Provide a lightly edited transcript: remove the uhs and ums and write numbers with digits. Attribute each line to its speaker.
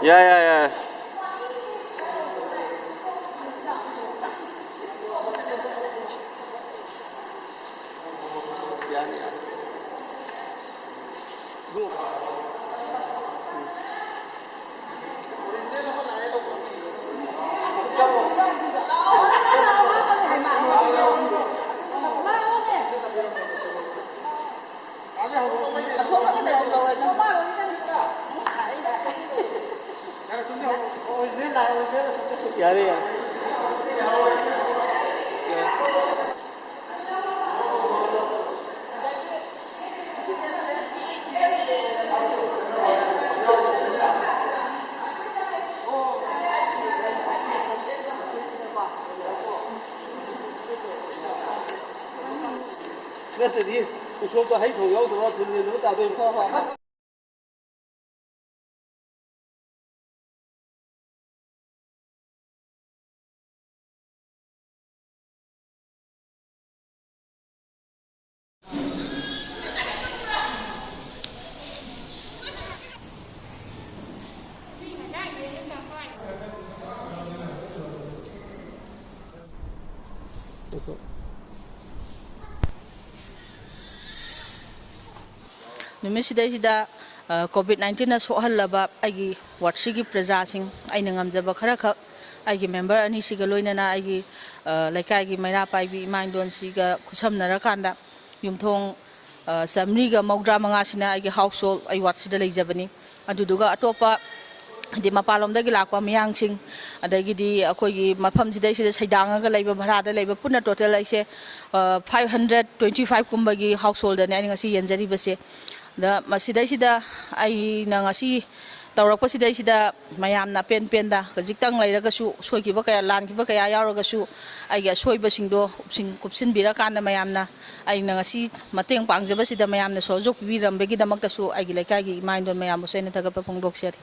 Speaker 1: Yeah.
Speaker 2: Numisida COVID-19 na sohalaba agi watsigi prajasing ay nangamjaba kharakha agi member ani siga loinana agi laikai gi maira paibi imandon siga khusamnara kanda yumthong samriga mawdra manga sina agi household ai watsida leijabani aduduga atopa di mapalomdagi lakpa miyangsing adagidi akoigi mafamsidai sida saidanga leiba bharada leiba punna total aise 525 kumbagi household ani ngasi yanjari base da masidai sida ai nangasi tawrak pasidai sida mayamna pen da khajitang lairaga su soikiba kaya lankiba kaya yaoraga su ai ga soiba singdo upsing kupsin bira kanda mayamna ai nangasi mateng pangjaba sida mayamna sojok biram begi damakta su ai gi laikai gi mindon mayam bosaina thagapa phongdok seri